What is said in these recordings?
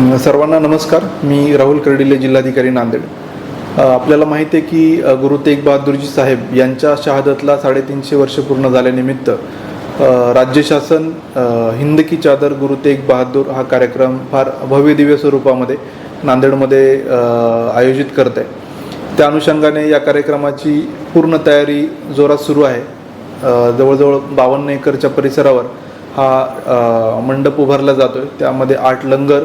सर्वांना नमस्कार. मी राहुल कर्डिले, जिल्हाधिकारी नांदेड. आपल्याला माहिती आहे की गुरु तेग बहादुरजी साहेब यांच्या शहादतला 350 वर्ष पूर्ण झाल्यानिमित्त राज्य शासन हिंद की चादर गुरु तेग बहादूर हा कार्यक्रम फार भव्य दिव्य स्वरूपामध्ये नांदेडमध्ये आयोजित करत आहे. त्या अनुषंगाने या कार्यक्रमाची पूर्ण तयारी जोरात सुरू आहे. जवळजवळ 52 एकरच्या परिसरावर हा मंडप उभारला जातो आहे. त्यामध्ये 8 लंगर,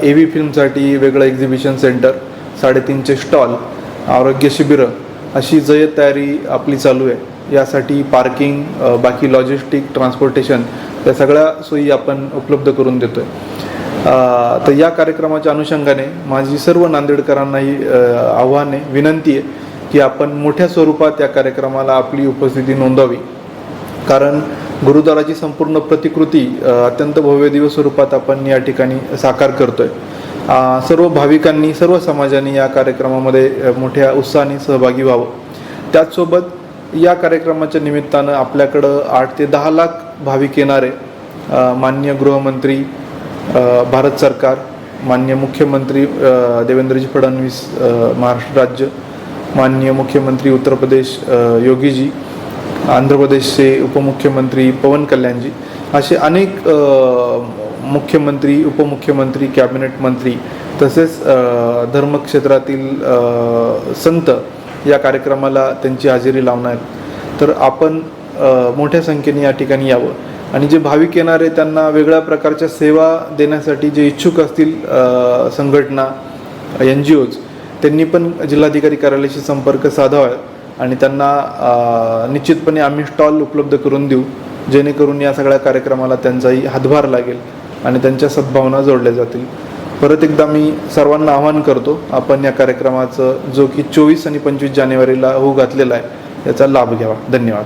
AV फिल्मसाठी वेगळं एक्झिबिशन सेंटर, 350 स्टॉल, आरोग्य शिबिरं अशी जय्यत तयारी आपली चालू आहे. यासाठी पार्किंग, बाकी लॉजिस्टिक, ट्रान्सपोर्टेशन या सगळ्या सोयी आपण उपलब्ध करून देतो आहे. तर या कार्यक्रमाच्या अनुषंगाने माझी सर्व नांदेडकरांनाही आव्हान आहे, विनंती आहे की आपण मोठ्या स्वरूपात या कार्यक्रमाला आपली उपस्थिती नोंदवावी. कारण गुरुद्वाराची संपूर्ण प्रतिकृती अत्यंत भव्य दिव्य स्वरूपात आपण या ठिकाणी साकार करतोय. सर्व भाविकांनी, सर्व समाजाने या कार्यक्रमामध्ये मोठ्या उत्साहाने सहभागी व्हावं. त्याचसोबत या कार्यक्रमाच्या निमित्तानं आपल्याकडं 8 ते 10 लाख भाविक येणारे. माननीय गृहमंत्री भारत सरकार, माननीय मुख्यमंत्री देवेंद्रजी फडणवीस महाराष्ट्र राज्य, माननीय मुख्यमंत्री उत्तर प्रदेश योगीजी, आंध्र प्रदेशचे उपमुख्यमंत्री पवन कल्याणजी, असे अनेक मुख्यमंत्री, उपमुख्यमंत्री, कॅबिनेट मंत्री तसेच धर्मक्षेत्रातील संत या कार्यक्रमाला त्यांची हजेरी लावणार. तर आपण मोठ्या संख्येने या ठिकाणी यावं. आणि जे भाविक येणारे त्यांना वेगळ्या प्रकारच्या सेवा देण्यासाठी जे इच्छुक असतील संघटना, NGOज, त्यांनी पण जिल्हाधिकारी कार्यालयाशी संपर्क साधावा आणि त्यांना निश्चितपणे आम्ही स्टॉल उपलब्ध करून देऊ, जेणेकरून या सगळ्या कार्यक्रमाला त्यांचाही हातभार लागेल आणि त्यांच्या सद्भावना जोडल्या जातील. परत एकदा मी सर्वांना आवाहन करतो, आपण या कार्यक्रमाचं जो की 24 आणि 25 जानेवारीला होऊ घातलेला आहे याचा लाभ घ्यावा. धन्यवाद.